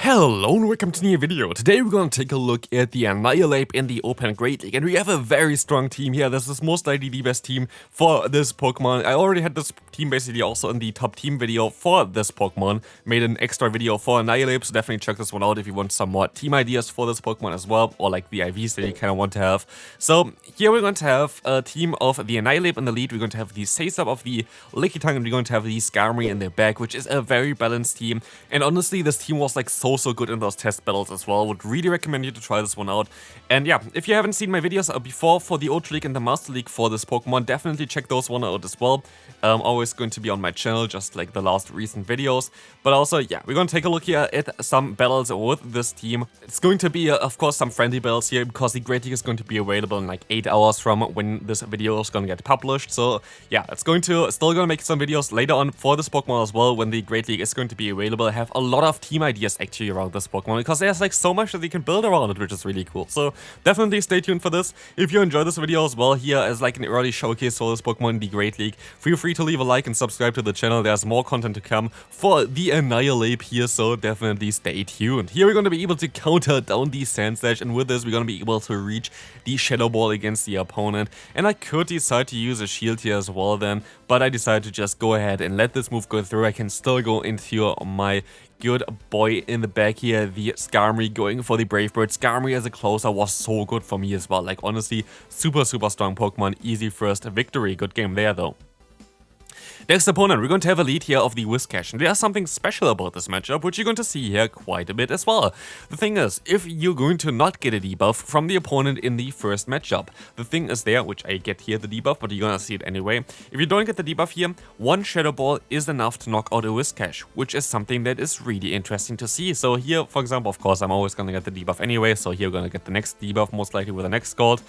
Hello and welcome to a new video. Today we're going to take a look at the Annihilape in the Open Great League, and we have a very strong team here. This is most likely the best team for this Pokemon. I already had this team basically also in the top team video for this Pokemon. Made an extra video for Annihilape, so definitely check this one out if you want some more team ideas for this Pokemon as well, or like the IVs that you kind of want to have. So here we're going to have a team of the Annihilape in the lead. We're going to have the Sasab of the Lickitung, and we're going to have the Skarmory in the back, which is a very balanced team. And honestly, this team was like so good in those test battles as well. Would really recommend you to try this one out. And yeah, if you haven't seen my videos before for the Ultra League and the Master League for this Pokemon, definitely check those one out as well. Always going to be on my channel, just like the last recent videos. But also, yeah, we're going to take a look here at some battles with this team. It's going to be, of course, some friendly battles here, because the Great League is going to be available in like 8 hours from when this video is going to get published. So yeah, it's going to still going to make some videos later on for this Pokemon as well when the Great League is going to be available. I have a lot of team ideas actually around this Pokemon, because there's like so much that you can build around it, which is really cool. So definitely stay tuned for this. If you enjoyed this video as well, here as like an early showcase for this Pokemon in the Great League, feel free to leave a like and subscribe to the channel. There's more content to come for the Annihilape here, so definitely stay tuned. Here we're going to be able to counter down the Sand Slash, and with this we're going to be able to reach the Shadow Ball against the opponent. And I could decide to use a shield here as well then, but I decided to just go ahead and let this move go through. I can still go into my good boy in the back here, the Skarmory, going for the Brave Bird. Skarmory as a closer was so good for me as well. Like honestly, super strong Pokemon. Easy first victory. Good game there though. Next opponent, we're going to have a lead here of the Whiscash, and there's something special about this matchup, which you're going to see here quite a bit as well. The thing is, if you're going to not get a debuff from the opponent in the first matchup, the thing is there, which I get here the debuff, but you're gonna see it anyway. If you don't get the debuff here, one Shadow Ball is enough to knock out a Whiscash, which is something that is really interesting to see. So here, for example, of course, I'm always gonna get the debuff anyway, so here we're gonna get the next debuff, most likely with the next Scald.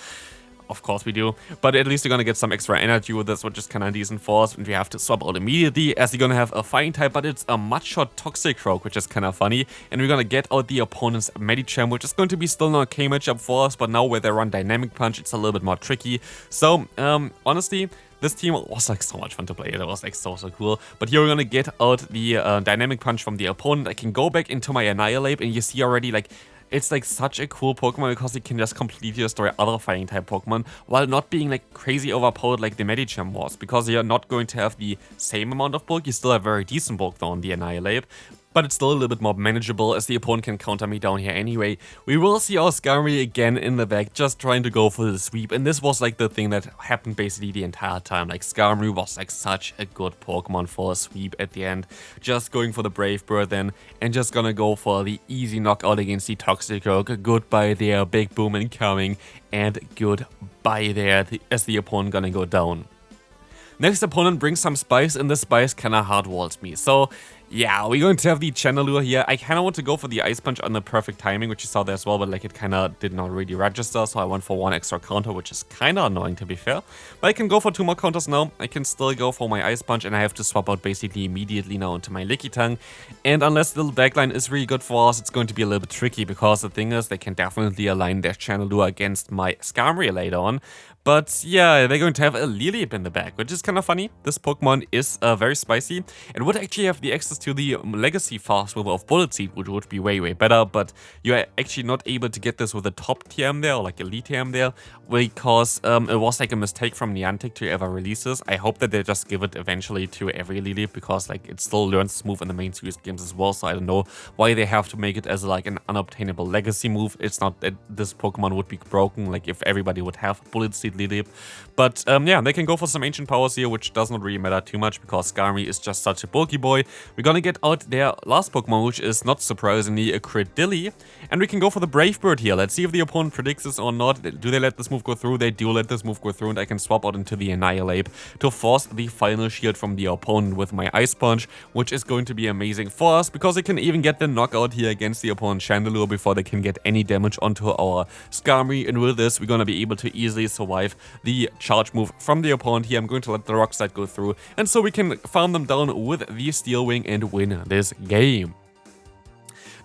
Of course we do, but at least you're gonna get some extra energy with this, which is kind of decent for us, and we have to swap out immediately, as you're gonna have a Fighting type, but it's a Mudshot Toxic Croak, which is kind of funny, and we're gonna get out the opponent's Medicham, which is going to be still an okay matchup for us, but now where they run Dynamic Punch, it's a little bit more tricky. So, honestly, this team was like so much fun to play. It was like so cool. But here we're gonna get out the Dynamic Punch from the opponent. I can go back into my Annihilape, and you see already like it's like such a cool Pokemon, because it can just completely destroy other Fighting type Pokemon while not being like crazy overpowered like the Medicham was, because you're not going to have the same amount of bulk. You still have very decent bulk though on the Annihilape, but it's still a little bit more manageable, as the opponent can counter me down here anyway. We will see our Skarmory again in the back, just trying to go for the sweep, and this was like the thing that happened basically the entire time. Like Skarmory was like such a good Pokemon for a sweep at the end, just going for the Brave Bird then, and just gonna go for the easy knockout against the Toxic Croak. Goodbye there, big boom incoming, and goodbye there as the opponent gonna go down. Next opponent brings some spice, and the spice kinda hardwalls me. So yeah, we're going to have the Chandelure here. I kinda want to go for the Ice Punch on the perfect timing, which you saw there as well, but like it kinda did not really register, so I went for one extra counter, which is kinda annoying to be fair. But I can go for 2 more counters now. I can still go for my Ice Punch, and I have to swap out basically immediately now into my Lickitung. And unless the little backline is really good for us, it's going to be a little bit tricky, because the thing is, they can definitely align their Chandelure against my Skarmory later on. But yeah, they're going to have a Lilyp in the back, which is kind of funny. This Pokemon is very spicy, and would actually have the access to the Legacy Fast Move of Bullet Seed, which would be way better, but you're actually not able to get this with a top TM there, or like elite TM there, because it was like a mistake from Niantic to ever release this. I hope that they just give it eventually to every Lilyp, because like it still learns this move in the main series games as well, so I don't know why they have to make it as like an unobtainable Legacy move. It's not that this Pokemon would be broken, like if everybody would have Bullet Seed Lilyp. But yeah, they can go for some ancient powers here, which does not really matter too much, because Skarmory is just such a bulky boy. We're gonna get out their last Pokemon, which is not surprisingly a Credilli, and we can go for the Brave Bird here. Let's see if the opponent predicts this or not. Do they let this move go through? They do let this move go through, and I can swap out into the Annihilape to force the final shield from the opponent with my Ice Punch, which is going to be amazing for us, because it can even get the knockout here against the opponent's Chandelure before they can get any damage onto our Skarmory. And with this, we're gonna be able to easily survive the charge move from the opponent here. I'm going to let the Rock Slide go through, and so we can farm them down with the Steel Wing and win this game.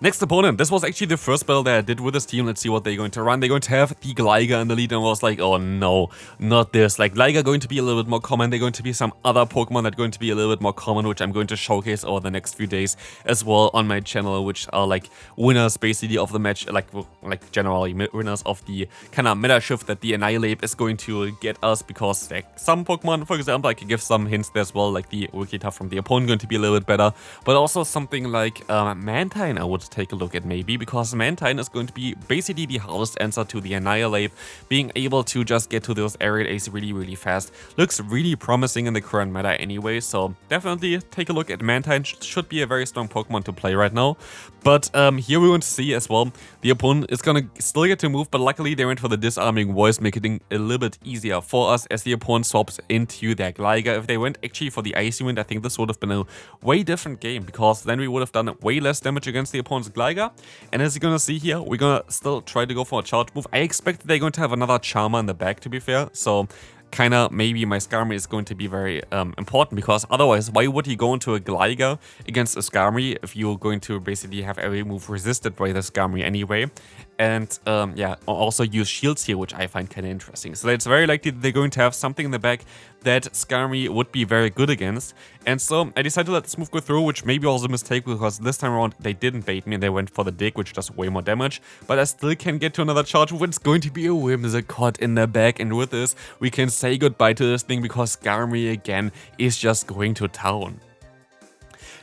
Next opponent, this was actually the first battle that I did with this team. Let's see what they're going to run. They're going to have the Gligar in the lead, and I was like, oh no, not this. Like, Gligar going to be a little bit more common. They're going to be some other Pokemon that are going to be a little bit more common, which I'm going to showcase over the next few days as well on my channel, which are like winners basically of the match, like generally winners of the kind of meta shift that the Annihilape is going to get us, because like some Pokemon, for example, I can give some hints there as well, like the Wikitar from the opponent going to be a little bit better, but also something like Mantine I would take a look at maybe, because Mantine is going to be basically the hardest answer to the Annihilape, being able to just get to those aerial A's really fast. Looks really promising in the current meta anyway, so definitely take a look at Mantine. Should be a very strong Pokemon to play right now. But here we want to see as well, the opponent is gonna still get to move, but luckily they went for the disarming voice, making it a little bit easier for us as the opponent swaps into their Gligar. If they went actually for the Icy Wind, I think this would have been a way different game, because then we would have done way less damage against the opponent's Gligar. And as you're gonna see here, we're gonna still try to go for a charge move. I expect they're going to have another Charmer in the back, to be fair, so kinda maybe my Skarmory is going to be very important, because otherwise why would he go into a Gligar against a Skarmory if you're going to basically have every move resisted by the Skarmory anyway? And yeah, also use shields here, which I find kind of interesting. So it's very likely that they're going to have something in the back that Skarmory would be very good against. And so I decided to let this move go through, which maybe was a mistake, because this time around they didn't bait me and they went for the dig, which does way more damage. But I still can get to another charge move. It's going to be a Whimsicott in the back, and with this we can say goodbye to this thing, because Skarmory again is just going to town.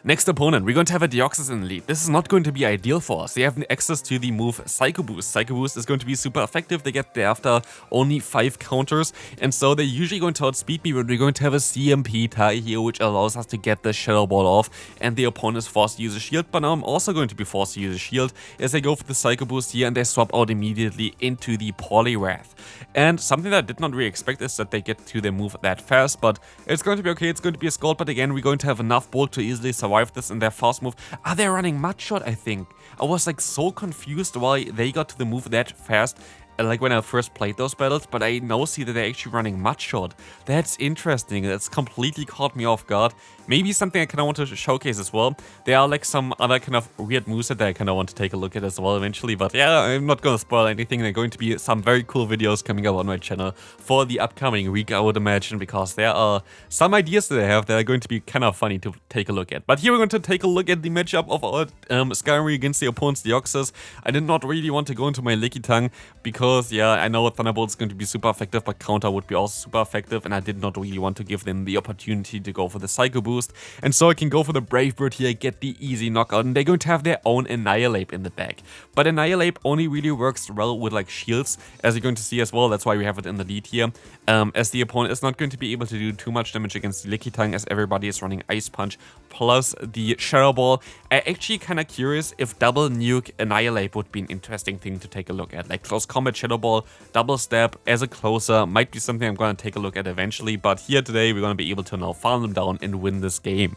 Next opponent, we're going to have a Deoxys in the lead. This is not going to be ideal for us. They have access to the move Psycho Boost. Psycho Boost is going to be super effective. They get thereafter only 5 counters, and so they're usually going to outspeed me, but we're going to have a CMP tie here, which allows us to get the Shadow Ball off, and the opponent is forced to use a shield, but now I'm also going to be forced to use a shield as they go for the Psycho Boost here, and they swap out immediately into the Poliwrath. And something that I did not really expect is that they get to their move that fast, but it's going to be okay. It's going to be a Scald, but again, we're going to have enough bulk to easily survive this in their fast move. Are they running Mud Shot, I think? I was like so confused why they got to the move that fast, like when I first played those battles, but I now see that they're actually running Mud Shot. That's interesting. That's completely caught me off guard. Maybe something I kind of want to showcase as well. There are like some other kind of weird moves that I kind of want to take a look at as well eventually, but yeah, I'm not going to spoil anything. There are going to be some very cool videos coming up on my channel for the upcoming week, I would imagine, because there are some ideas that I have that are going to be kind of funny to take a look at. But here we're going to take a look at the matchup of our Skarmory against the opponent's Deoxys. I did not really want to go into my Lickitung because, yeah, I know Thunderbolt is going to be super effective, but Counter would be also super effective, and I did not really want to give them the opportunity to go for the Psycho Boost. And so I can go for the Brave Bird here, get the easy knockout, and they're going to have their own Annihilape in the back. But Annihilape only really works well with like shields, as you're going to see as well. That's why we have it in the lead here, as the opponent is not going to be able to do too much damage against the Lickitung, as everybody is running Ice Punch plus the Shadow Ball. I'm actually kind of curious if double nuke Annihilape would be an interesting thing to take a look at. Like close combat Shadow Ball, double stab as a closer might be something I'm going to take a look at eventually, but here today we're going to be able to now farm them down and win this game.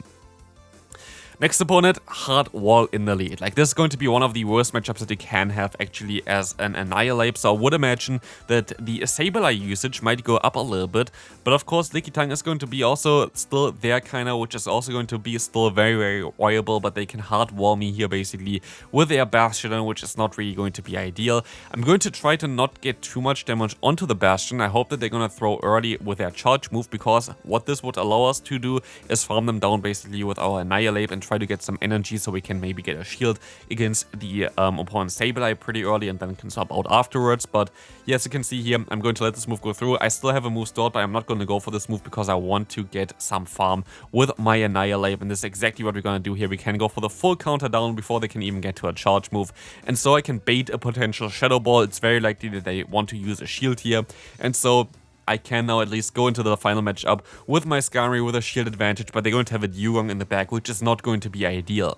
Next opponent, Hard Wall in the lead. Like, this is going to be one of the worst matchups that you can have actually as an Annihilape, so I would imagine that the Sableye usage might go up a little bit, but of course Lickitung is going to be also still there kinda, which is also going to be still very viable, but they can Hard Wall me here basically with their Bastiodon, which is not really going to be ideal. I'm going to try to not get too much damage onto the Bastion. I hope that they're going to throw early with their charge move, because what this would allow us to do is farm them down basically with our Annihilape and try to get some energy so we can maybe get a shield against the opponent's Sableye pretty early and then can swap out afterwards. But yes, you can see here, I'm going to let this move go through. I still have a move stored, but I'm not going to go for this move because I want to get some farm with my Annihilape, and this is exactly what we're going to do here. We can go for the full counter down before they can even get to a charge move, and so I can bait a potential Shadow Ball. It's very likely that they want to use a shield here, and so I can now at least go into the final matchup with my Skarmory with a shield advantage, but they're going to have a Dugong in the back, which is not going to be ideal.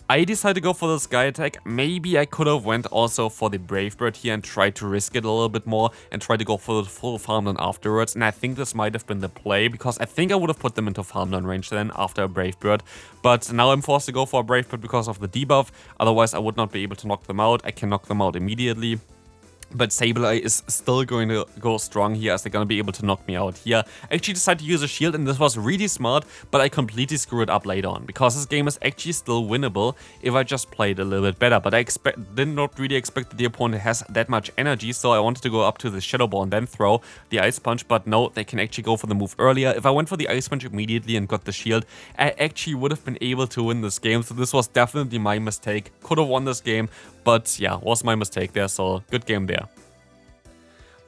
I decided to go for the Sky Attack. Maybe I could have went also for the Brave Bird here and tried to risk it a little bit more and try to go for the full farm down afterwards, and I think this might have been the play, because I think I would have put them into farm down range then after a Brave Bird, but now I'm forced to go for a Brave Bird because of the debuff. Otherwise I would not be able to knock them out. I can knock them out immediately. But Sableye is still going to go strong here, as they're going to be able to knock me out here. I actually decided to use a shield, and this was really smart, but I completely screwed it up later on, because this game is actually still winnable if I just played a little bit better. But I did not really expect that the opponent has that much energy, so I wanted to go up to the Shadow Ball and then throw the Ice Punch, but no, they can actually go for the move earlier. If I went for the Ice Punch immediately and got the shield, I actually would have been able to win this game, so this was definitely my mistake. Could have won this game, but yeah, was my mistake there, so good game there.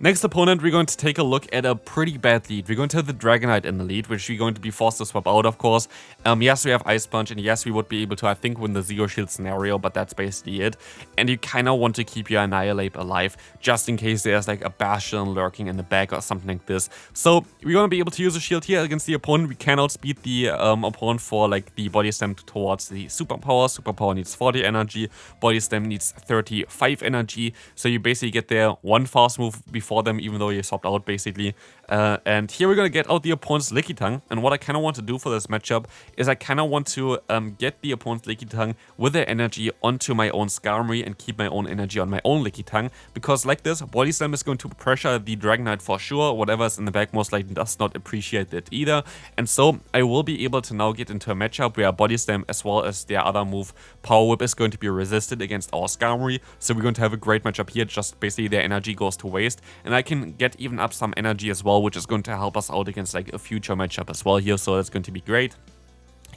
Next opponent, we're going to take a look at a pretty bad lead. We're going to have the Dragonite in the lead, which we're going to be forced to swap out, of course. Yes, we have Ice Punch, and yes, we would be able to, I think, win the Zero Shield scenario, but that's basically it. And you kind of want to keep your Annihilape alive, just in case there's like a Bastiodon lurking in the back or something like this. So we're going to be able to use a shield here against the opponent. We can outspeed the opponent for like the Body Slam towards the Superpower. Superpower needs 40 energy, Body Slam needs 35 energy. So you basically get there one fast move before them, even though you swapped out basically. And here we're gonna get out the opponent's Lickitung, and what I kind of want to do for this matchup is I kind of want to get the opponent's Lickitung with their energy onto my own Skarmory and keep my own energy on my own Lickitung, because like this, Body Slam is going to pressure the Dragonite for sure. Whatever's in the back most likely does not appreciate it either, and so I will be able to now get into a matchup where Body Slam as well as their other move, Power Whip, is going to be resisted against our Skarmory. So we're going to have a great matchup here, just basically their energy goes to waste, and I can get even up some energy as well, which is going to help us out against like a future matchup as well here, so that's going to be great.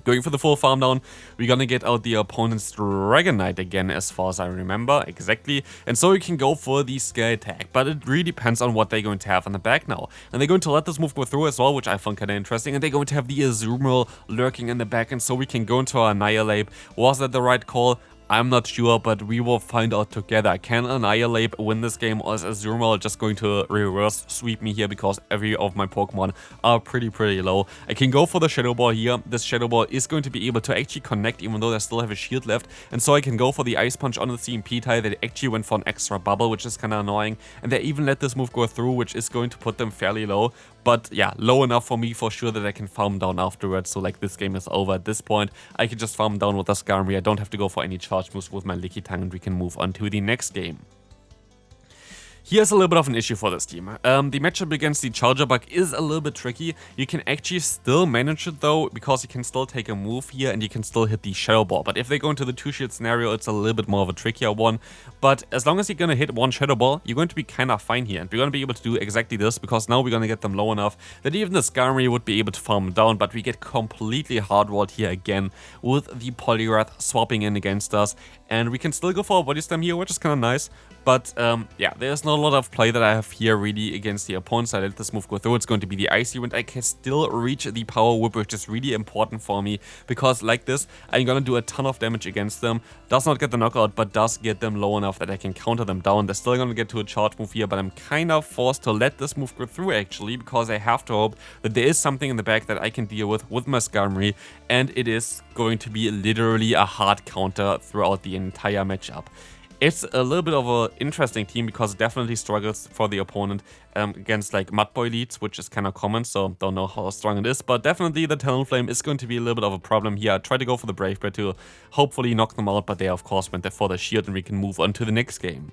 Going for the full farm down, we're gonna get out the opponent's Dragonite again, as far as I remember, exactly. And so we can go for the Sky Attack, but it really depends on what they're going to have on the back now. And they're going to let this move go through as well, which I found kind of interesting. And they're going to have the Azumarill lurking in the back, and so we can go into our Annihilape. Was that the right call? I'm not sure, but we will find out together. Can Annihilape win this game, or is Azumarill just going to reverse sweep me here, because every of my Pokemon are pretty low. I can go for the Shadow Ball here. This Shadow Ball is going to be able to actually connect, even though they still have a shield left. And so I can go for the Ice Punch on the CMP tie. They actually went for an extra bubble, which is kind of annoying. And they even let this move go through, which is going to put them fairly low. But yeah, low enough for me for sure that I can farm down afterwards. So like this game is over at this point. I can just farm down with the Skarmory. I don't have to go for any charge moves with my Lickitung, and we can move on to the next game. Here's a little bit of an issue for this team. The matchup against the Charjabug is a little bit tricky. You can actually still manage it though, because you can still take a move here and you can still hit the Shadow Ball. But if they go into the 2-shield scenario, it's a little bit more of a trickier one. But as long as you're gonna hit one Shadow Ball, you're going to be kind of fine here. And we're gonna be able to do exactly this, because now we're gonna get them low enough that even the Skarmory would be able to farm them down. But we get completely hard-walled here again with the Poliwrath swapping in against us. And we can still go for a Body Slam here, which is kind of nice. But yeah, there's not a lot of play that I have here really against the opponents. I let this move go through. It's going to be the Icy Wind. I can still reach the Power Whip, which is really important for me, because like this, I'm gonna do a ton of damage against them. Does not get the knockout, but does get them low enough that I can counter them down. They're still gonna get to a charge move here, but I'm kind of forced to let this move go through actually, because I have to hope that there is something in the back that I can deal with my Skarmory, and it is going to be literally a hard counter throughout the entire matchup. It's a little bit of an interesting team, because it definitely struggles for the opponent against like Mudboy leads, which is kind of common, so don't know how strong it is. But definitely the Talonflame is going to be a little bit of a problem here. I tried to go for the Brave Bird to hopefully knock them out, but they of course went there for the shield, and we can move on to the next game.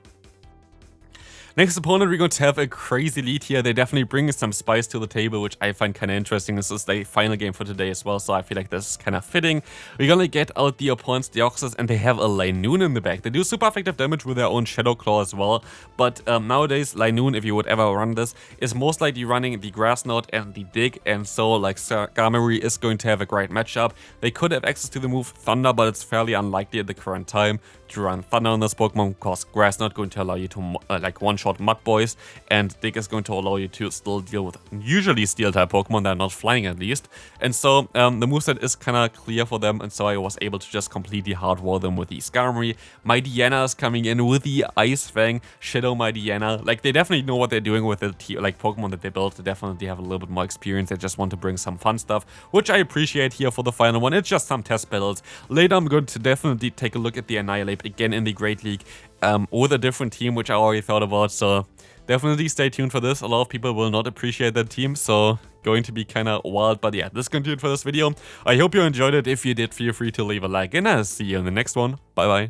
Next opponent, we're going to have a crazy lead here. They definitely bring some spice to the table, which I find kind of interesting. This is the final game for today as well, so I feel like this is kind of fitting. We're going to get out the opponent's Deoxys, and they have a LilyNiRiain in the back. They do super effective damage with their own Shadow Claw as well, but nowadays, LilyNiRiain, if you would ever run this, is most likely running the Grass Knot and the Dig, and so like Skarmory is going to have a great matchup. They could have access to the move Thunder, but it's fairly unlikely at the current time to run Thunder on this Pokemon, because Grass Knot going to allow you to like one-shot Mud Boys, and Dig is going to allow you to still deal with usually Steel-type Pokemon that are not flying at least. And so the moveset is kind of clear for them, and so I was able to just completely hard-wall them with the Skarmory. My Diana is coming in with the Ice Fang, Shadow my Diana. Like, they definitely know what they're doing with the like Pokemon that they built. They definitely have a little bit more experience. They just want to bring some fun stuff, which I appreciate here for the final one. It's just some test battles. Later I'm going to definitely take a look at the Annihilape again in the Great League with a different team, which I already thought about, so definitely stay tuned for this. A lot of people will not appreciate that team, so going to be kind of wild. But yeah, this is going to do it for this video. I hope you enjoyed it. If you did, feel free to leave a like, and I'll see you in the next one. Bye bye.